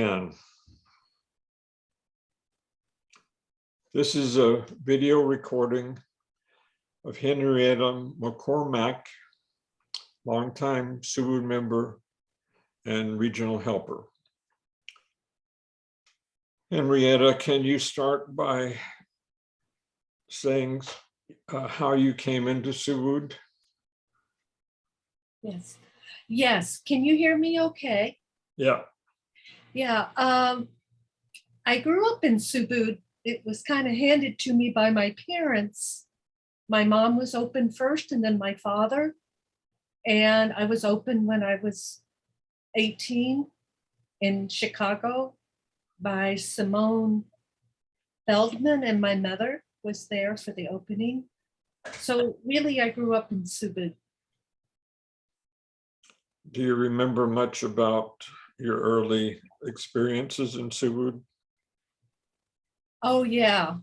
And this is a video recording of Henrietta McCormack, longtime Subud member and regional helper. Henrietta, can you start by saying how you came into Subud? Yes. Yes. Can you hear me okay? Yeah. Yeah. I grew up in Subud. It was kind of handed to me by my parents. My mom was open first and then my father. And I was open when I was 18 in Chicago by Simone Feldman, and my mother was there for the opening. So really, I grew up in Subud. Do you remember much about your early experiences in Subud? Oh yeah,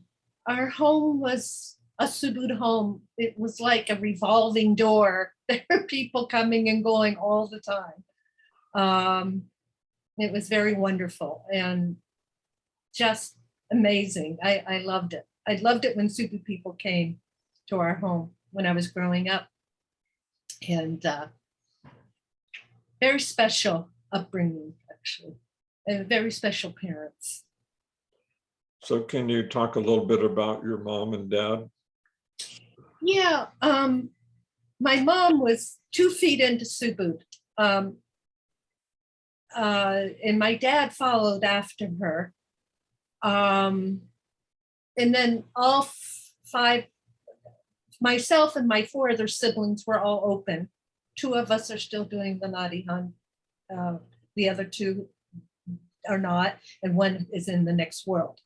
our home was a Subud home. It was like a revolving door. There were people coming and going all the time. It was very wonderful and just amazing. I loved it. I loved it when Subud people came to our home when I was growing up. And very special upbringing, actually, and very special parents. So can you talk a little bit about your mom and dad? Yeah, my mom was 2 feet into Subud, and my dad followed after her. And then all 5, myself and my 4 other siblings were all open. 2 of us are still doing the Nadi Han. The other 2 are not, and 1 is in the next world.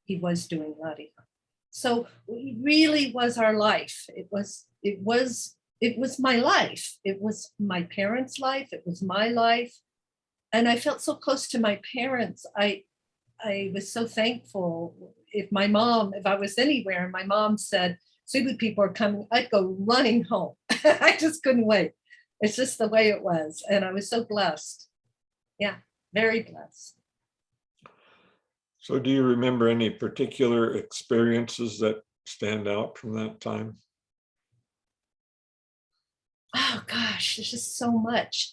He was doing Nadi Han. So it really was our life. It was my life. It was my parents' life. It was my life. And I felt so close to my parents. I was so thankful. If I was anywhere and my mom said, Subud people are coming, I'd go running home. I just couldn't wait. It's just the way it was. And I was so blessed. Yeah, very blessed. So do you remember any particular experiences that stand out from that time? Oh gosh, there's just so much.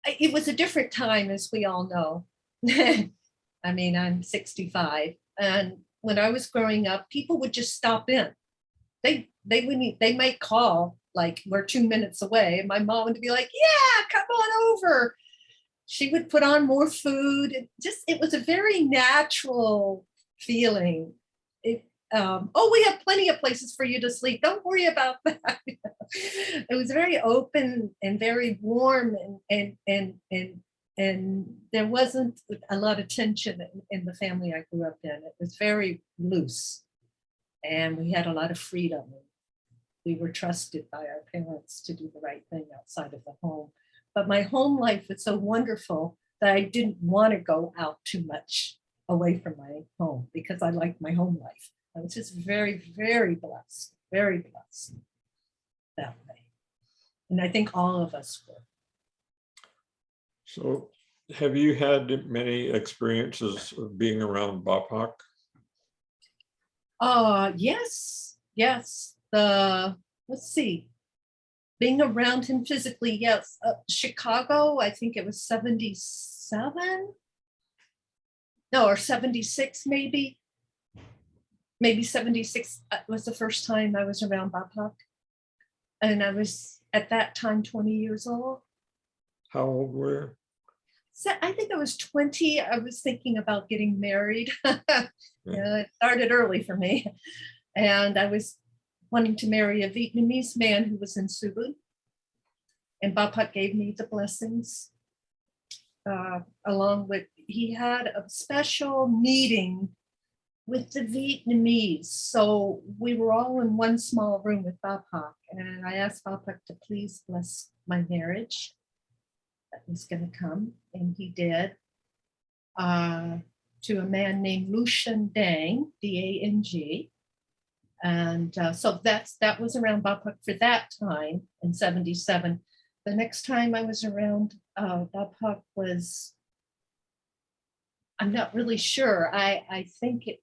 It was a different time, as we all know. I mean, I'm 65, and when I was growing up, people would just stop in. They might call like we're 2 minutes away, and my mom would be like, "Yeah, come on over." She would put on more food. It was a very natural feeling. Oh, we have plenty of places for you to sleep. Don't worry about that. It was very open and very warm, and there wasn't a lot of tension in the family I grew up in. It was very loose, and we had a lot of freedom. We were trusted by our parents to do the right thing outside of the home. But my home life was so wonderful that I didn't want to go out too much away from my home because I liked my home life. I was just very, very blessed that way. And I think all of us were. So have you had many experiences of being around Bapak? Yes. Let's see. Being around him physically, yes. Chicago, I think it was 77? No, or 76 maybe. Maybe 76 was the first time I was around Bapak. And I was at that time 20 years old. How old were you? So I think I was 20. I was thinking about getting married. Yeah, it started early for me. And I was wanting to marry a Vietnamese man who was in Subud. And Bapak gave me the blessings. Along with, he had a special meeting with the Vietnamese. So we were all in one small room with Bapak. And I asked Bapak to please bless my marriage that was going to come. And he did. To a man named Lucian Dang, D-A-N-G. And so that was around Bapak for that time in 77. the next time I was around Bapak was, I'm not really sure. I think it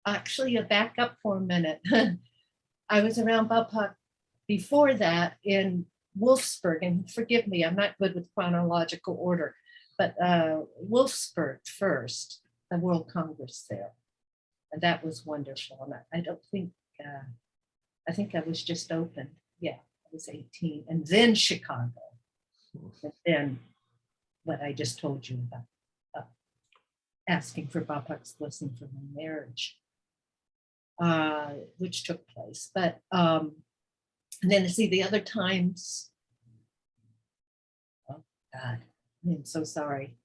actually, back up for a minute. I was around Bapak before that in Wolfsburg, and forgive me, I'm not good with chronological order, but Wolfsburg first, the World Congress there. And that was wonderful. And I don't think, I think I was just opened. Yeah, I was 18. And then Chicago. And then what I just told you about, asking for Bapak's blessing for my marriage, which took place. But and then see the other times, oh God, I'm so sorry.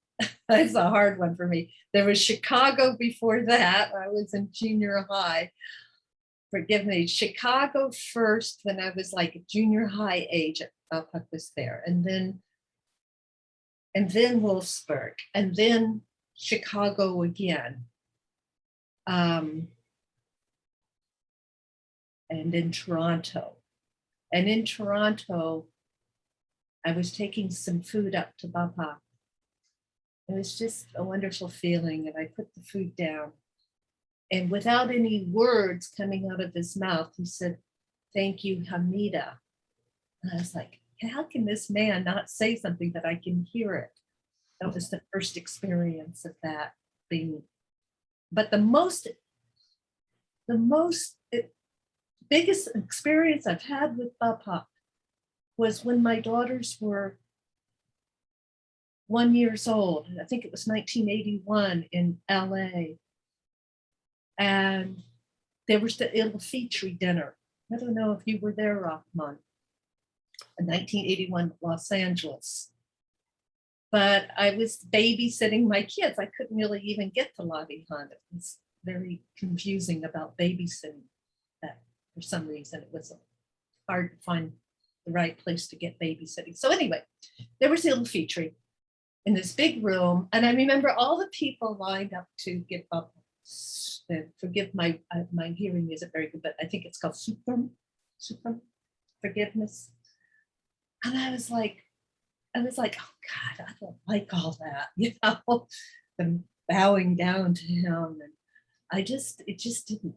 That's a hard one for me. There was Chicago before that. I was in junior high. Forgive me, Chicago first when I was like a junior high age. Bapak was there, and then Wolfsburg, and then Chicago again, and in Toronto. And in Toronto, I was taking some food up to Bapak. It was just a wonderful feeling, and I put the food down. And without any words coming out of his mouth, he said, "Thank you, Hamida." And I was like, how can this man not say something that I can hear it? That was the first experience of that being. But the biggest experience I've had with Bapak was when my daughters were 1 year old. I think it was 1981 in LA. And there was the Il Fitri dinner. I don't know if you were there, Rahman, in 1981, Los Angeles. But I was babysitting my kids. I couldn't really even get to Lobby Hunt. It was very confusing about babysitting that for some reason. It was hard to find the right place to get babysitting. So anyway, there was Il Fitri in this big room. And I remember all the people lined up to give up. Forgive my hearing isn't very good, but I think it's called super forgiveness. And I was like, oh God, I don't like all that, and bowing down to him. And I just didn't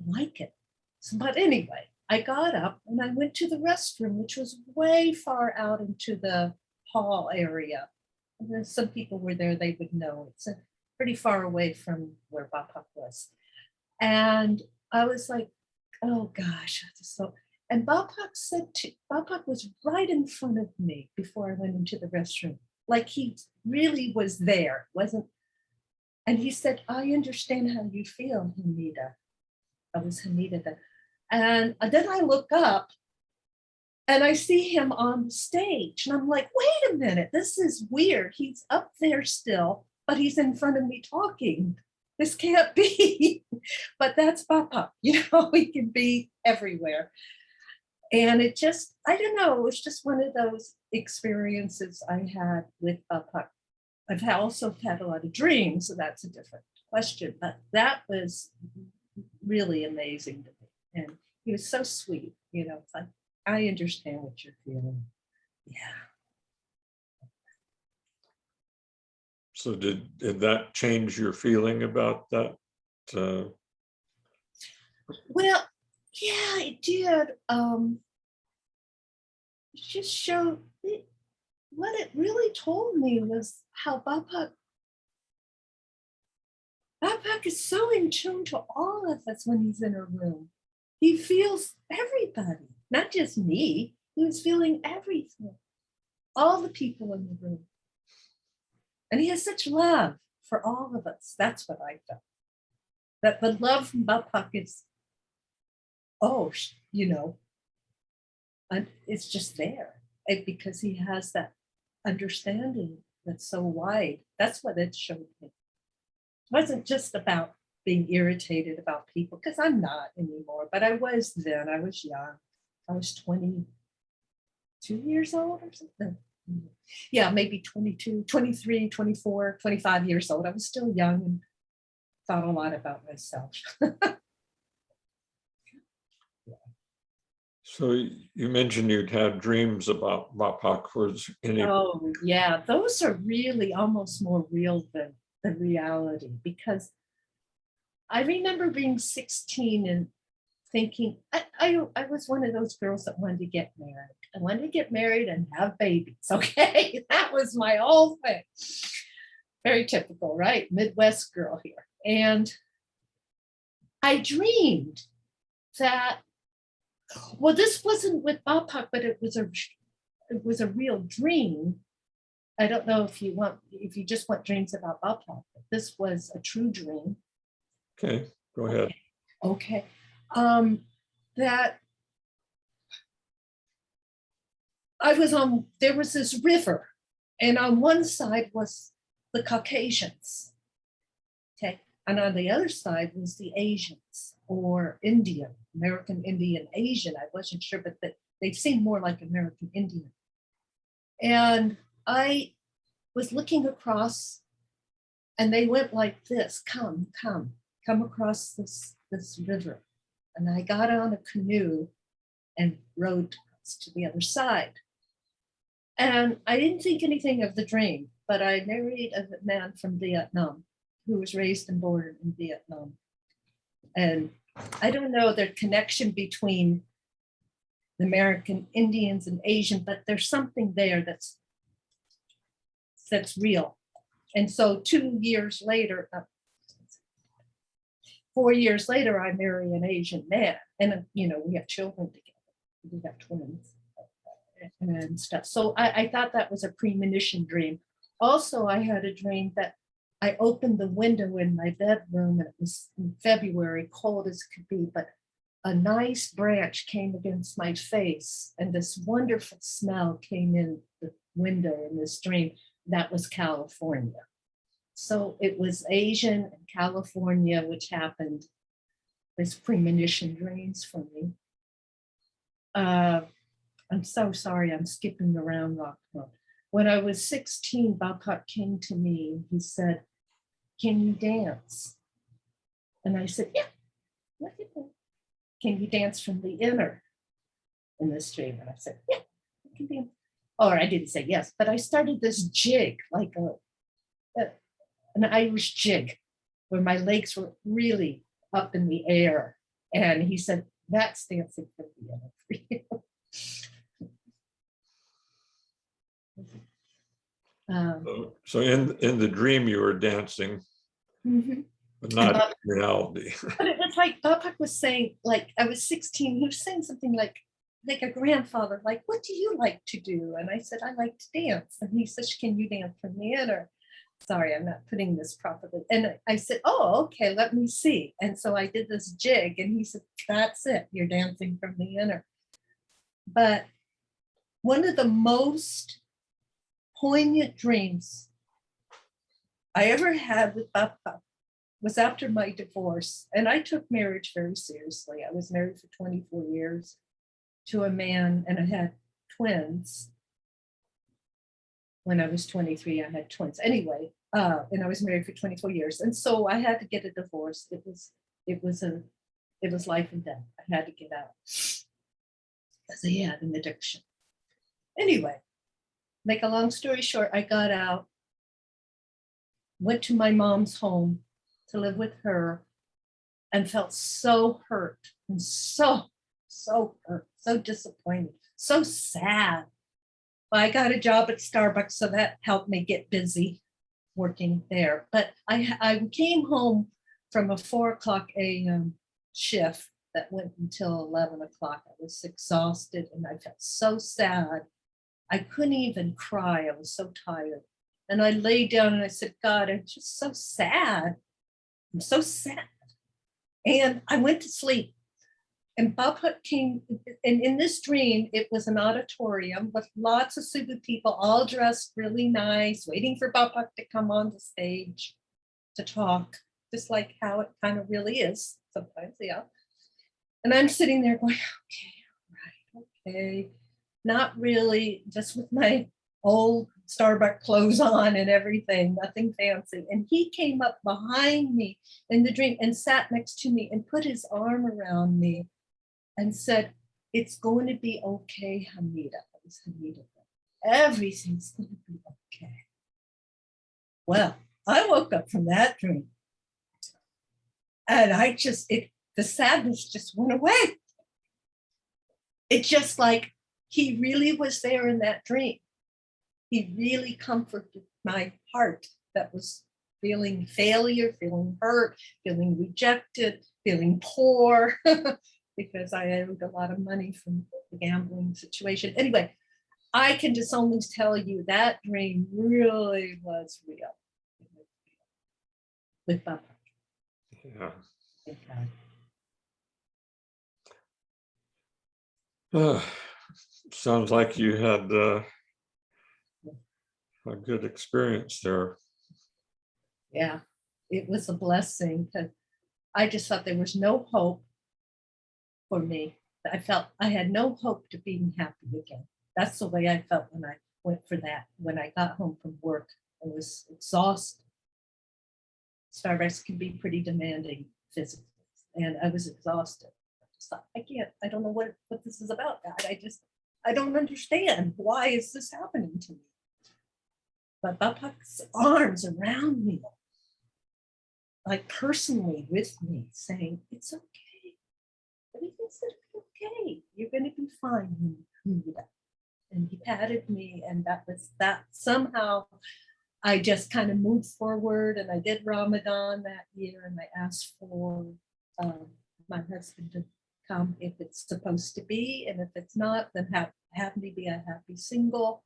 like it. So, but anyway, I got up and I went to the restroom, which was way far out into the hall area. And then some people were there, they would know. It's pretty far away from where Bapak was. And I was like, oh gosh. And Bapak was right in front of me before I went into the restroom. Like he really was there, wasn't? And he said, I understand how you feel, Hamida. I was Hamida then. And then I look up and I see him on the stage. And I'm like, wait a minute, this is weird. He's up there still, but he's in front of me talking. This can't be. But that's Bapak. He can be everywhere. And it just, I don't know, it was just one of those experiences I had with Bapak. I've also had a lot of dreams, so that's a different question. But that was really amazing to me. And he was so sweet, it's like, I understand what you're feeling. Yeah. So did that change your feeling about that? Well, yeah, it did. It just showed what it really told me was how Bapak is so in tune to all of us when he's in a room. He feels everybody, not just me. He was feeling everything, all the people in the room. And he has such love for all of us. That's what I felt. That the love from Bapak is, and it's just there because he has that understanding that's so wide. That's what it showed me. It wasn't just about being irritated about people, because I'm not anymore, but I was then. I was young. I was 22 years old or something. Yeah, maybe 22, 23, 24, 25 years old. I was still young and thought a lot about myself. So you mentioned you'd had dreams about Bapak. Was any, Oh, yeah, those are really almost more real than reality, because I remember being 16 and thinking, I was one of those girls that wanted to get married. I wanted to get married and have babies. Okay. That was my whole thing. Very typical, right? Midwest girl here. And I dreamed that, well, this wasn't with Bapak, but it was a real dream. I don't know if you just want dreams about Bapak, but this was a true dream. okay, go ahead. Okay. That there was this river, and on one side was the Caucasians. Okay. And on the other side was the Asians, or Indian, American Indian, Asian. I wasn't sure, but they seemed more like American Indian. And I was looking across, and they went like this, come across this river. And I got on a canoe and rowed to the other side. And I didn't think anything of the dream, but I married a man from Vietnam who was raised and born in Vietnam. And I don't know the connection between the American Indians and Asian, but there's something there that's real. And so 2 years later, 4 years later, I marry an Asian man, and we have children together. We got twins and stuff. So I thought that was a premonition dream. Also, I had a dream that I opened the window in my bedroom, and it was in February, cold as could be, but a nice branch came against my face, and this wonderful smell came in the window in this dream. That was California. So it was Asian and California, which happened as premonition dreams for me. I'm so sorry, I'm skipping around rock mode. When I was 16, Bapak came to me and he said, "Can you dance?" And I said, "Yeah, look at that. Can you dance from the inner in this dream?" And I said, "Yeah, I can dance." Or I didn't say yes, but I started this jig, like an Irish jig, where my legs were really up in the air. And he said, "That's dancing from the inner for you." So in the dream you were dancing, Mhm. but And not in reality. but it was like Bapak was saying, like I was 16, he was saying something like a grandfather, like, "What do you like to do?" And I said, "I like to dance." And he says, "Can you dance from the inner?" Sorry, I'm not putting this properly. And I said, "Oh, okay, let me see." And so I did this jig, and he said, "That's it, you're dancing from the inner." But one of the most poignant dreams I ever had with Papa was after my divorce. And I took marriage very seriously. I was married for 24 years to a man, and I had twins. When I was 23, I had twins. Anyway, and I was married for 24 years. And so I had to get a divorce. It was life and death. I had to get out because he had an addiction. Anyway, make a long story short, I got out, went to my mom's home to live with her, and felt so hurt and so hurt, so disappointed, so sad. Well, I got a job at Starbucks, so that helped me get busy working there. But I came home from a 4:00 a.m. shift that went until 11 o'clock. I was exhausted and I felt so sad. I couldn't even cry. I was so tired. And I lay down and I said, "God, I'm just so sad. I'm so sad." And I went to sleep. And Bapak came, and in this dream, it was an auditorium with lots of Subud people, all dressed really nice, waiting for Bapak to come on the stage to talk, just like how it kind of really is sometimes, yeah. And I'm sitting there going, "Okay, all right, okay." Not really, just with my old Starbucks clothes on and everything, nothing fancy. And he came up behind me in the dream and sat next to me and put his arm around me and said, it's going to be okay, Hamida. It was Hamida. Everything's going to be okay. Well, I woke up from that dream and the sadness just went away. It's just like he really was there in that dream. He really comforted my heart that was feeling failure, feeling hurt, feeling rejected, feeling poor, because I owed a lot of money from the gambling situation. Anyway, I can just only tell you that dream really was real with Bapak. Yeah. Okay. Sounds like you had a good experience there. Yeah, it was a blessing because I just thought there was no hope for me. I felt I had no hope to being happy again. That's the way I felt when I went for that. When I got home from work, I was exhausted. Starbucks can be pretty demanding physically, and I was exhausted. I just thought, I don't know what this is about, God. I don't understand. Why is this happening to me? But Bapak's arms around me, like personally with me, saying, it's okay. Everything's going to be okay. You're going to be fine. And he patted me, and that was that. Somehow I just kind of moved forward, and I did Ramadan that year, and I asked for my husband to come if it's supposed to be, and if it's not, then have me be a happy single.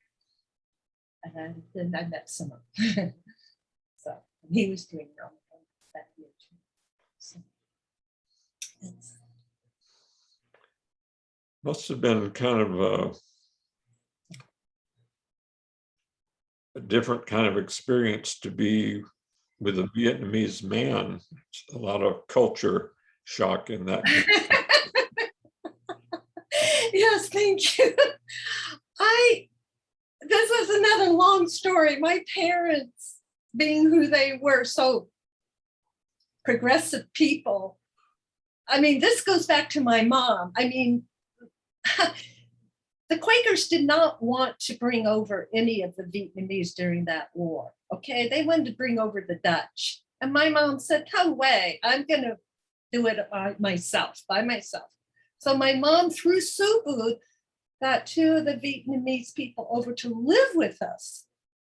And then I met Simone. So he was doing Ramadan that year too. So Must have been kind of a different kind of experience to be with a Vietnamese man. It's a lot of culture shock in that. Yes, thank you. This is another long story. My parents, being who they were, so progressive people. I mean, this goes back to my mom. I mean, the Quakers did not want to bring over any of the Vietnamese during that war. Okay, they wanted to bring over the Dutch. And my mom said, no way, I'm going to do it by myself. So my mom, through Subud, got two of the Vietnamese people over to live with us.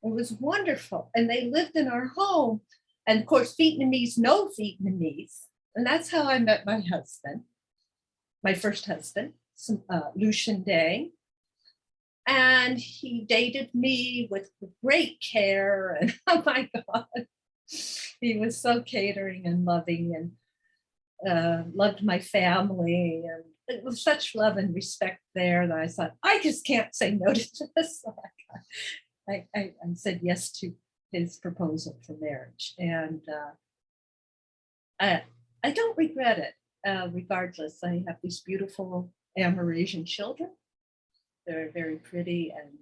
It was wonderful. And they lived in our home. And of course, Vietnamese know Vietnamese. And that's how I met my husband, my first husband, Lucian Day. And he dated me with great care. And oh my God, he was so catering and loving, and loved my family. And it was such love and respect there that I thought, I just can't say no to this. So I said yes to his proposal for marriage. And I don't regret it. Regardless, I have these beautiful Amerasian children. They're very pretty and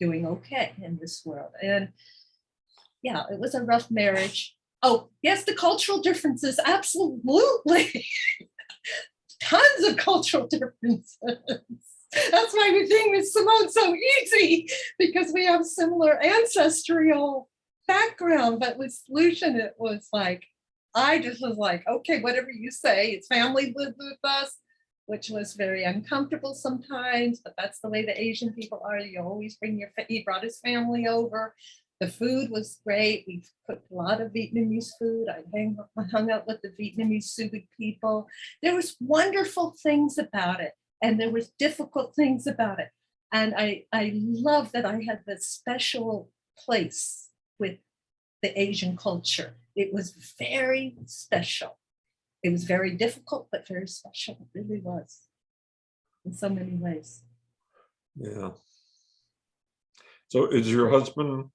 doing okay in this world. And yeah, it was a rough marriage. Oh, yes, the cultural differences, absolutely. Tons of cultural differences. That's why the thing with Simone so easy, because we have similar ancestral background. But with Lucian, it was like, I just was like, okay, whatever you say. His family lived with us, which was very uncomfortable sometimes, but that's the way the Asian people are. You always bring he brought his family over. The food was great. We cooked a lot of Vietnamese food. I hung out with the Vietnamese Subud people. There was wonderful things about it, and there was difficult things about it. And I love that I had this special place with the Asian culture. It was very special. It was very difficult, but very special. It really was, in so many ways. Yeah. So is your husband,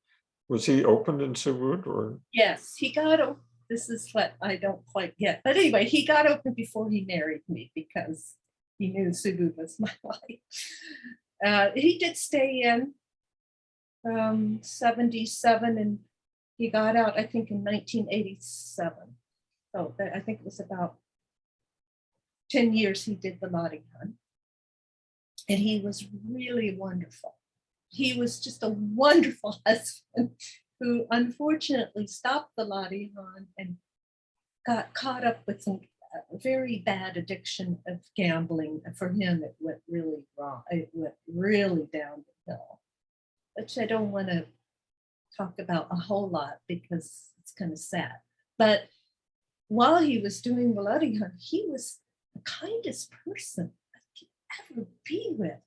was he open in Subud or? Yes, he got open. This is what I don't quite get. But anyway, he got open before he married me because he knew Subud was my life. He did stay in 77, and he got out, I think, in 1987. So I think it was about 10 years he did the Lottie Hunt. And he was really wonderful. He was just a wonderful husband who unfortunately stopped the Lottie Hunt and got caught up with some very bad addiction of gambling. For him, it went really wrong. It went really down the hill, which I don't want to talk about a whole lot because it's kind of sad. But while he was doing the Lottie Hunt, he was the kindest person I could ever be with.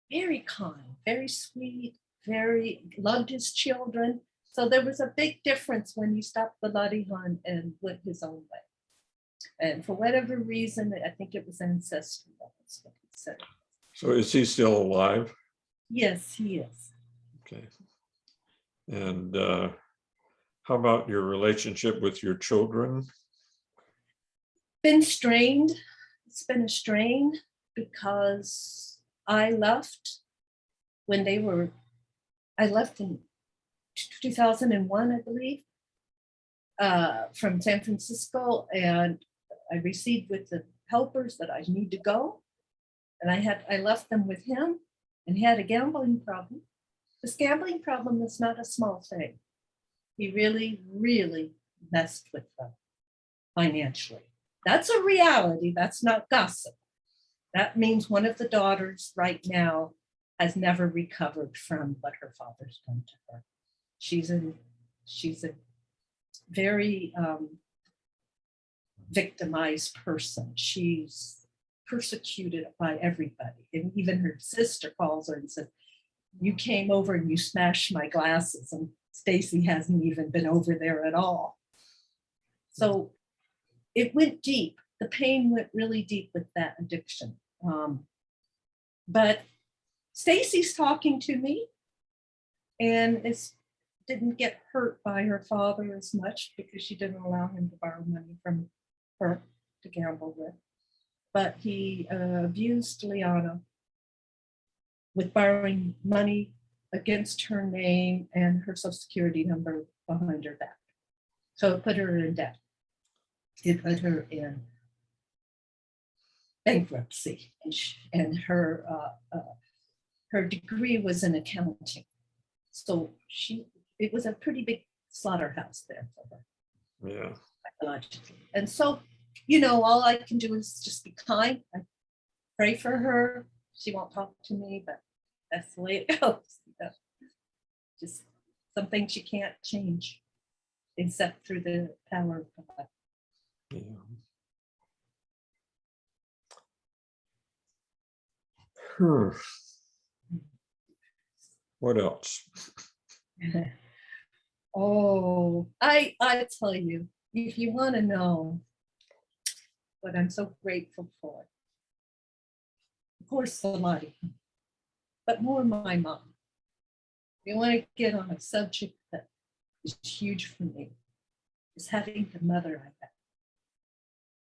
Very kind, very sweet, very loved his children. So there was a big difference when he stopped the Lottie Hunt and went his own way. And for whatever reason, I think it was ancestral. That's what he said. So is he still alive? Yes, he is. Okay. And how about your relationship with your children? Been strained. It's been a strain because I left I left in 2001, I believe, from San Francisco, and I received with the helpers that I need to go. And I left them with him, and he had a gambling problem. This gambling problem is not a small thing. He really, really messed with them financially. That's a reality. That's not gossip. That means one of the daughters right now has never recovered from what her father's done to her. She's a very victimized person. She's persecuted by everybody. And even her sister calls her and says, "You came over and you smashed my glasses, and Stacy hasn't even been over there at all." So it went deep. The pain went really deep with that addiction. But Stacy's talking to me, and didn't get hurt by her father as much because she didn't allow him to borrow money from her to gamble with. But he abused Liana with borrowing money against her name and her social security number behind her back. So it put her in debt. It put her in bankruptcy, and her degree was in accounting. So it was a pretty big slaughterhouse there for her. Yeah. Psychologically. And so, all I can do is just be kind. I pray for her. She won't talk to me, but that's the way it goes. Just some things you can't change except through the power of God. Yeah. What else? Oh, I tell you, if you want to know what I'm so grateful for, of course, somebody, but more my mom. If you want to get on a subject that is huge for me, is having the mother I had,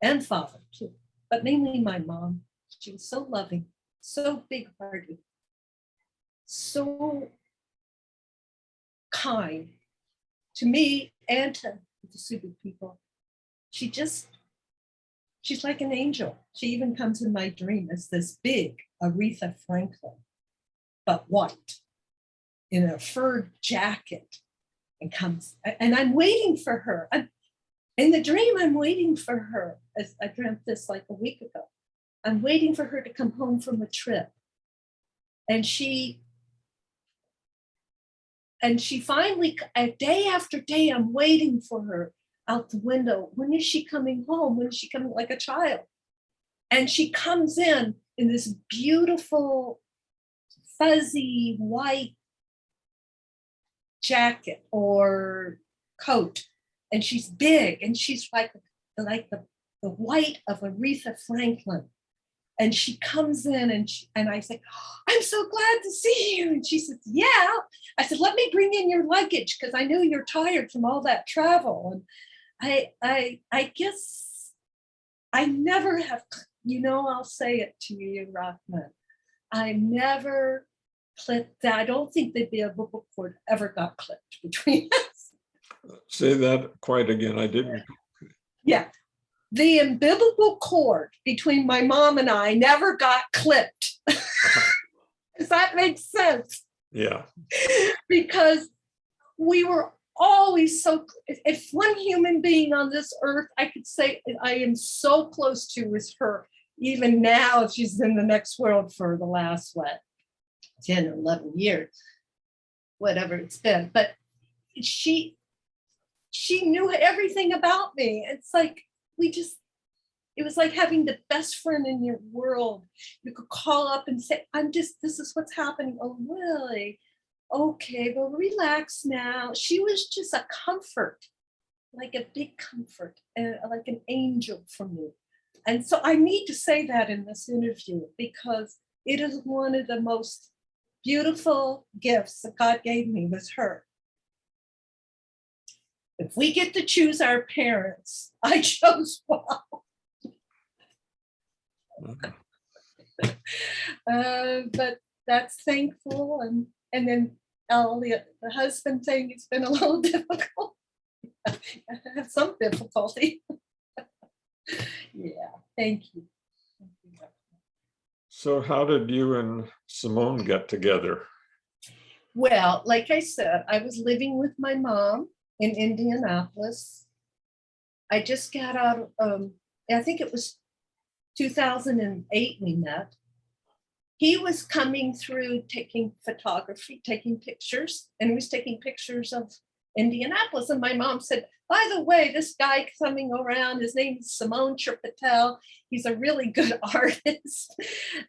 and father too, but mainly my mom. She was so loving, so big-hearted, so kind to me and to the Subud people. She's like an angel. She even comes in my dream as this big Aretha Franklin, but white, in a fur jacket, and comes, and I'm waiting for her. In the dream, I'm waiting for her. As I dreamt this like a week ago. I'm waiting for her to come home from a trip. And she finally, day after day, I'm waiting for her out the window. When is she coming home? When is she coming, like a child? And she comes in this beautiful, fuzzy, white jacket or coat. And she's big, and she's like the white of Aretha Franklin. And she comes in, and I say, "Oh, I'm so glad to see you." And she says, "Yeah." I said, "Let me bring in your luggage because I know you're tired from all that travel." And I guess I never have, I'll say it to you, Rahman. I never clipped that. I don't think the umbilical cord ever got clipped between us. Say that quite again. I didn't. Yeah. the umbilical cord between my mom and I never got clipped. Does that make sense? Yeah. Because we were always so, if one human being on this earth I could say I am so close to is her. Even now, she's in the next world for the last, 10 or 11 years, whatever it's been. But she knew everything about me. It's like, it was like having the best friend in your world. You could call up and say, this is what's happening. Oh, really? Okay, well, relax now. She was just a comfort, like a big comfort, and like an angel for me. And so I need to say that in this interview because it is one of the most beautiful gifts that God gave me was her. If we get to choose our parents, I chose well. But that's thankful. And then Elliot, the husband thing, it's been a little difficult. I have some difficulty. Yeah, thank you. So how did you and Simone get together? Well, like I said, I was living with my mom in Indianapolis. I just got out of, I think it was 2008 we met. He was coming through taking photography, taking pictures, and he was taking pictures of Indianapolis. And my mom said, by the way, this guy coming around, his name is Simone Patel. He's a really good artist,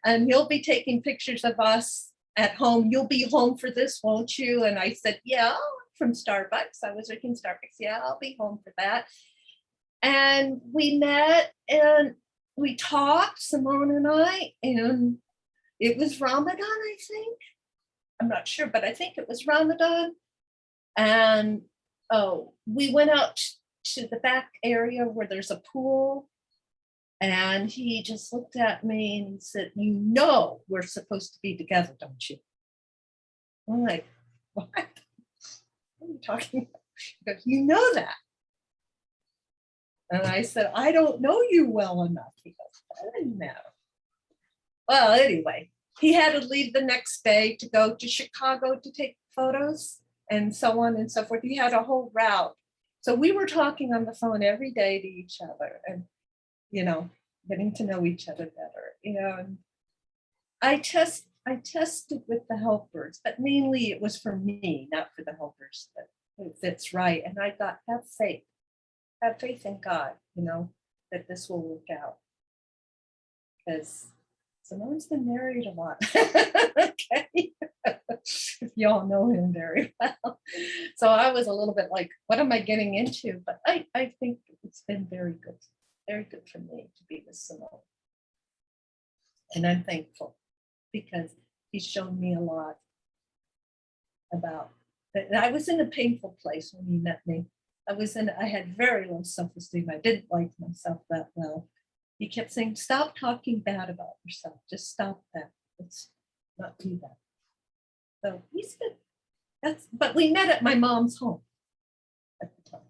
and he'll be taking pictures of us at home. You'll be home for this, won't you? And I said, yeah, from Starbucks. I was working Starbucks. Yeah, I'll be home for that. And we met and we talked, Simone and I, and it was Ramadan, I think. I'm not sure, but I think it was Ramadan. And we went out to the back area where there's a pool. And he just looked at me and he said, you know, we're supposed to be together, don't you? I'm like, what? What are you talking about? He goes, you know that. And I said, I don't know you well enough. He goes, that doesn't matter. Well, anyway, he had to leave the next day to go to Chicago to take photos and so on and so forth. He had a whole route. So we were talking on the phone every day to each other and, you know, getting to know each other better, you know. And I tested with the helpers, but mainly it was for me, not for the helpers, but if it's right. And I thought, have faith in God, you know, that this will work out. Because Simone's been married a lot. Okay. Y'all know him very well. So I was a little bit like, what am I getting into? But I think it's been very good for me to be with Simone. And I'm thankful because he's shown me a lot about that. I was in a painful place when he met me. I had very low self-esteem. I didn't like myself that well. He kept saying, stop talking bad about yourself. Just stop that. Let's not do that. So he's good. But we met at my mom's home at the time.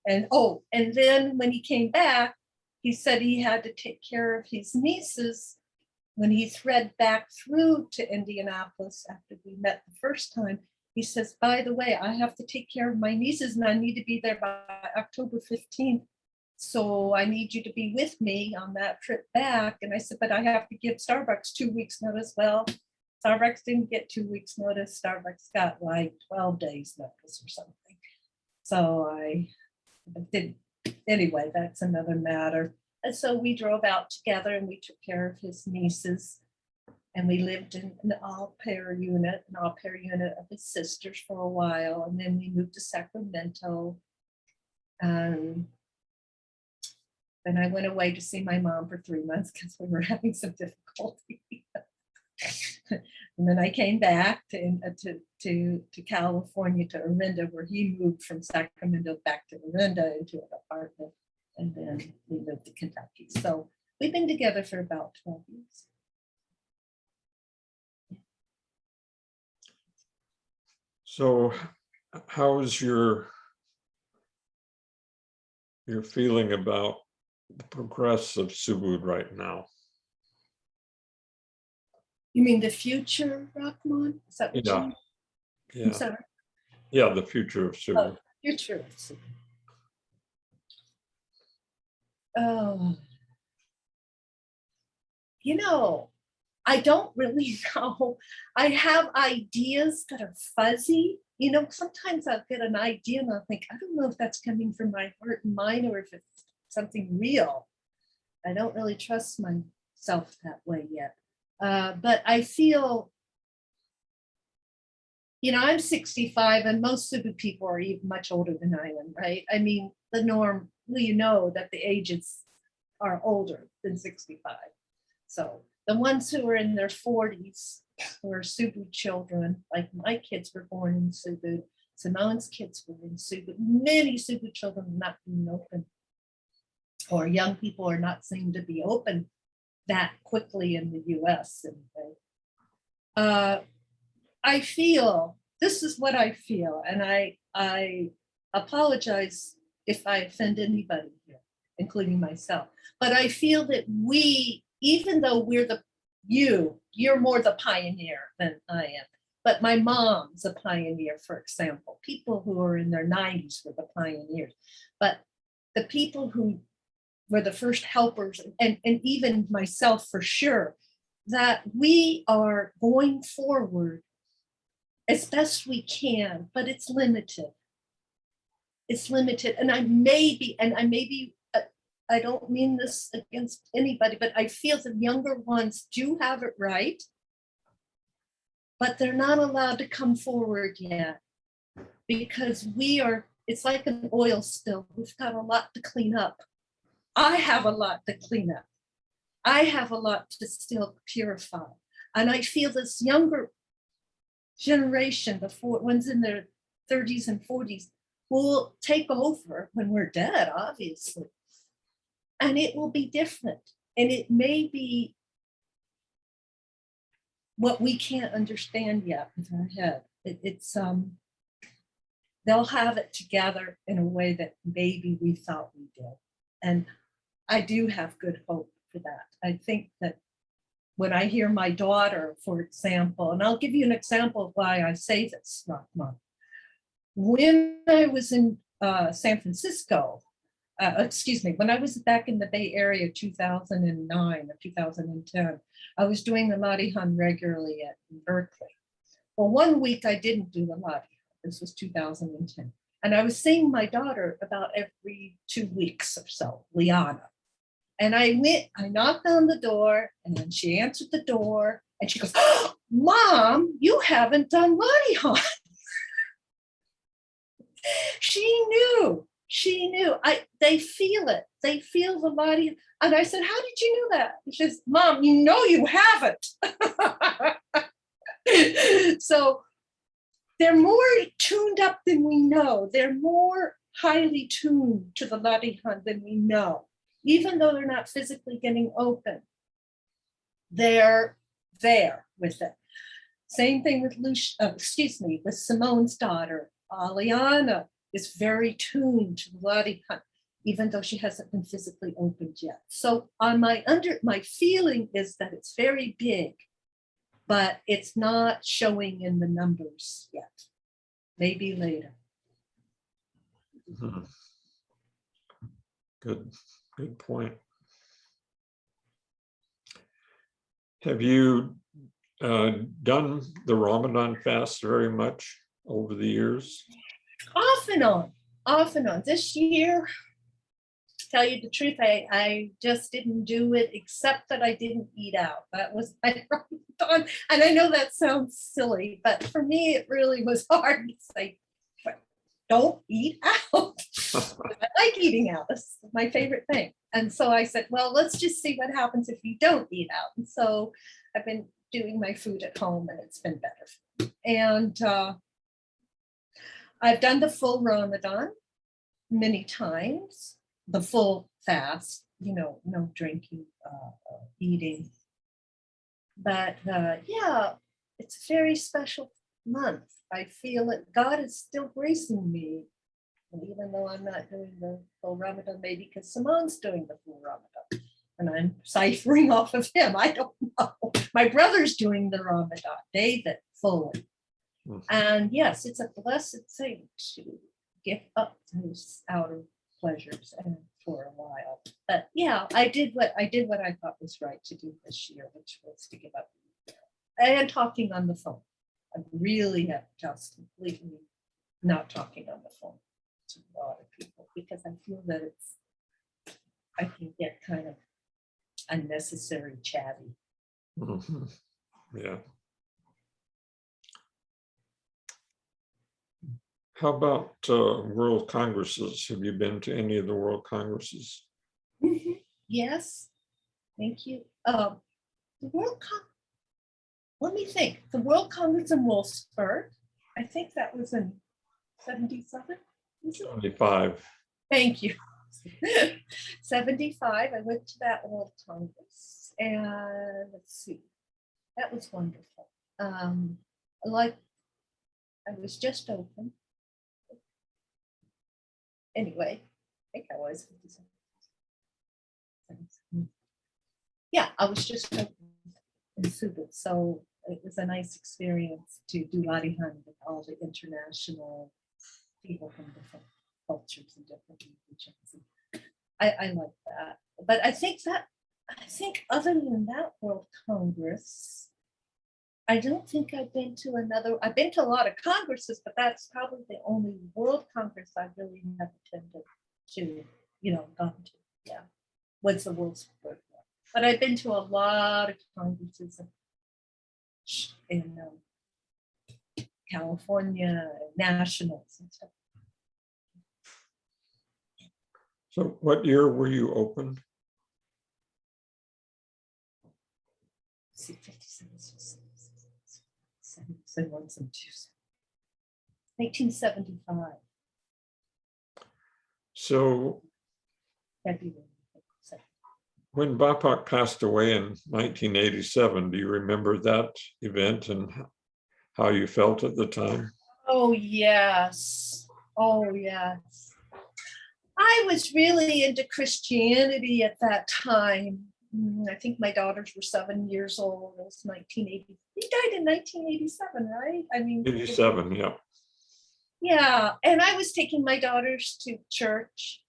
And then when he came back, he said he had to take care of his nieces when he thread back through to Indianapolis after we met the first time. He says, by the way, I have to take care of my nieces and I need to be there by October 15th. So I need you to be with me on that trip back. And I said, but I have to give Starbucks 2 weeks notice. Well, Starbucks didn't get 2 weeks notice. Starbucks got like 12 days notice or something. So I did. Anyway, that's another matter. And so we drove out together and we took care of his nieces. And we lived in an all-pair unit of his sisters for a while. And then we moved to Sacramento. And then I went away to see my mom for 3 months because we were having some difficulty. And then I came back to California, to Orinda, where he moved from Sacramento back to Orinda into an apartment. And then we moved to Kentucky. So we've been together for about 12 years. So how is your your feeling about the progress of Subud right now. You mean the future, Rahman? Is that what you Yeah, mean? I'm yeah, sorry. yeah, the future of Oh, Subud. future. Oh, you know, I don't really know. I have ideas that are fuzzy. You know, sometimes I'll get an idea and I'll think, I don't know if that's coming from my heart and mind or if it's something real. I don't really trust myself that way yet. But I feel, you know, I'm 65 and most of the people are even much older than I am, right? I mean, the norm, well, you know that the ages are older than 65. So the ones who are in their 40s, who are Subud children, like my kids were born in Subud, Simone's kids were in Subud, many Subud children are not being open, or young people are not seen to be open that quickly in the US. And I feel, this is what I feel, and I apologize if I offend anybody here, including myself. But I feel that we, even though you're more the pioneer than I am. But my mom's a pioneer, for example. People who are in their 90s were the pioneers. But the people who were the first helpers, and even myself for sure, that we are going forward as best we can, but it's limited. It's limited. And I may be, I don't mean this against anybody, but I feel the younger ones do have it right, but they're not allowed to come forward yet because it's like an oil spill. We've got a lot to clean up. I have a lot to clean up. I have a lot to still purify. And I feel this younger generation, the ones in their 30s and 40s, will take over when we're dead, obviously. And it will be different. And it may be what we can't understand yet with our head. They'll have it together in a way that maybe we thought we did. And I do have good hope for that. I think that when I hear my daughter, for example, and I'll give you an example of why I say this, Rahman. When I was in San Francisco, when I was back in the Bay Area 2009 or 2010, I was doing the Latihan regularly at Berkeley. Well, one week I didn't do the Latihan. This was 2010. And I was seeing my daughter about every 2 weeks or so, Liana. And I knocked on the door and she answered the door and she goes, oh, Mom, you haven't done Latihan. She knew. They feel it. They feel the body. And I said, how did you know that? She says, Mom, you know you haven't. So they're more tuned up than we know. They're more highly tuned to the Latihan than we know. Even though they're not physically getting open, they're there with it. Same thing with with Simone's daughter, Aliana, is very tuned to the Latihan, even though she hasn't been physically opened yet. So on my feeling is that it's very big, but it's not showing in the numbers yet. Maybe later. Mhm. Good point. Have you done the Ramadan fast very much over the years? Off and on. This year, to tell you the truth, I just didn't do it, except that I didn't eat out. That was my Ramadan. And I know that sounds silly, but for me, it really was hard to say, don't eat out. I like eating out. That's my favorite thing. And so I said, well, let's just see what happens if you don't eat out. And so I've been doing my food at home and it's been better. And I've done the full Ramadan many times, the full fast, no drinking, eating. But yeah, it's a very special month. I feel that God is still gracing me And even though I'm not doing the full Ramadan, maybe because Simone's doing the full Ramadan and I'm ciphering off of him. I don't know. My brother's doing the Ramadan, David, fully. And yes, it's a blessed thing to give up those outer pleasures and for a while. But yeah, I did what I thought was right to do this year, which was to give up and talking on the phone. I really have just completely not talking on the phone to a lot of people because I feel that I can get kind of unnecessary chatty. Mm-hmm. Yeah. How about world congresses? Have you been to any of the world congresses? Yes, thank you. The let me think. The World Congress in Wolfsburg. I think that was in 77. 75. Thank you. 75. I went to that World Congress, and let's see, that was wonderful. I was just open. Anyway, I think I was 57. Yeah, I was just open in Subud, so it was a nice experience to do Ladihan with all the international people from different cultures and different regions. I like that. But I think other than that World Congress, I don't think I've been to I've been to a lot of congresses, but that's probably the only World Congress I really have attended to, gone to. Yeah, was the World's World. But I've been to a lot of congresses in California, nationals and stuff. So what year were you opened? See, 57, 71, 72. 1975. So February. when Bapak passed away in 1987, do you remember that event and how you felt at the time? Oh, yes. Oh, yes. I was really into Christianity at that time. I think my daughters were 7 years old. It was 1980. He died in 1987, right? I mean, 87, yeah. Yeah. And I was taking my daughters to church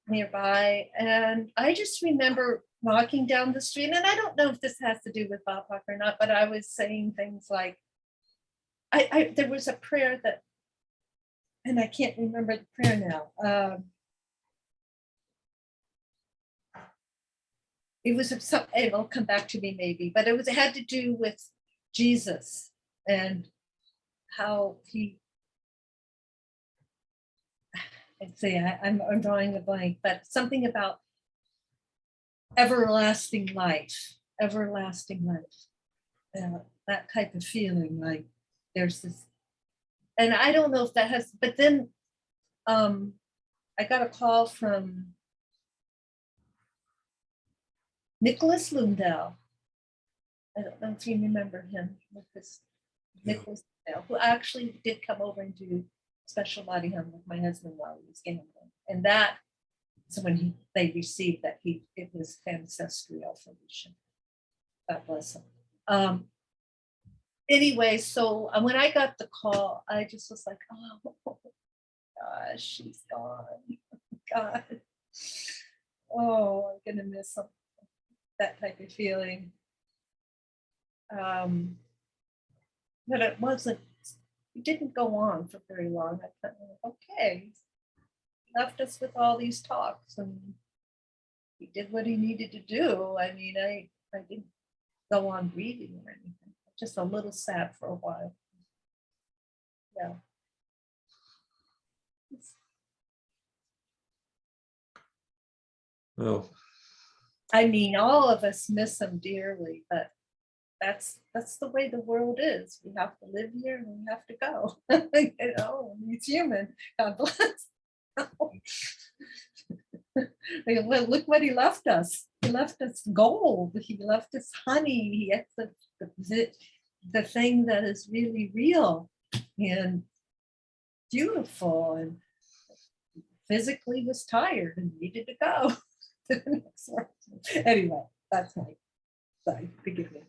nearby. And I just remember walking down the street. And I don't know if this has to do with Bapak or not, but I was saying things like, there was a prayer that, and I can't remember the prayer now. It was it'll come back to me maybe, but it had to do with Jesus and how he, I'd say I'm drawing a blank, but something about everlasting life, that type of feeling, like there's this, and I don't know if that has, but then I got a call from Nicholas Lundell. I don't know if you remember him, Nicholas Lundell, who actually did come over and do special Ladihan with my husband while he was gambling. And that, so when they received that, it was ancestral affirmation. God bless him. Anyway, so when I got the call, I just was like, oh gosh, she's gone. God. Oh, I'm gonna miss him. That type of feeling. But it didn't go on for very long. I thought, okay, he left us with all these talks and he did what he needed to do. I mean, I didn't go on grieving or anything. Just a little sad for a while. Yeah. Well, I mean, all of us miss him dearly, but that's the way the world is. We have to live here and we have to go. He's human. God bless. Look what he left us. He left us gold. He left us honey. He ate the thing that is really real and beautiful. And physically was tired and needed to go to the next one. Anyway, that's my sorry, forgive me.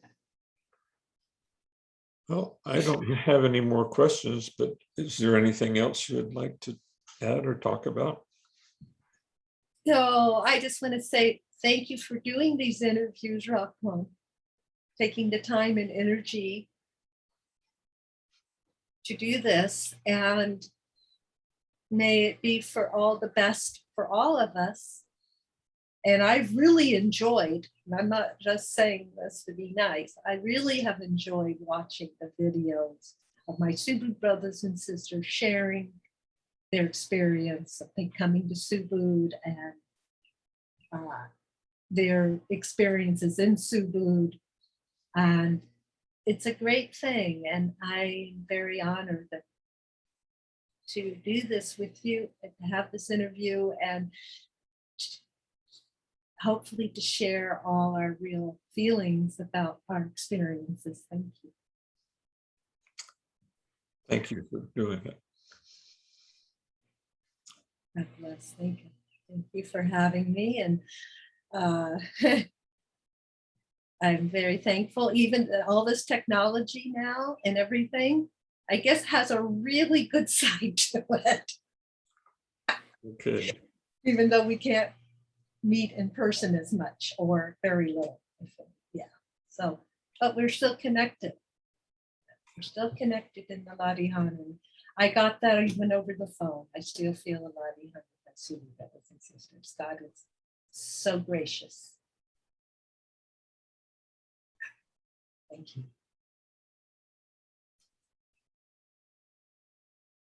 Well, I don't have any more questions, but is there anything else you would like to add or talk about? So I just want to say thank you for doing these interviews, Rahman, taking the time and energy to do this, and may it be for all the best for all of us. And I've really enjoyed, and I'm not just saying this to be nice, I really have enjoyed watching the videos of my Subud brothers and sisters sharing their experience of coming to Subud and their experiences in Subud. And it's a great thing. And I'm very honored to do this with you and to have this interview and hopefully to share all our real feelings about our experiences. Thank you. Thank you for doing it. God bless. Thank you. Thank you for having me. And I'm very thankful. Even all this technology now and everything, I guess, has a really good side to it. Okay. Even though we can't meet in person as much or very little. Yeah. So, but we're still connected. We're still connected in the Ladihan. And I got that even over the phone. I still feel a Ladihan with my Subud brothers and sisters. God is so gracious. Thank you.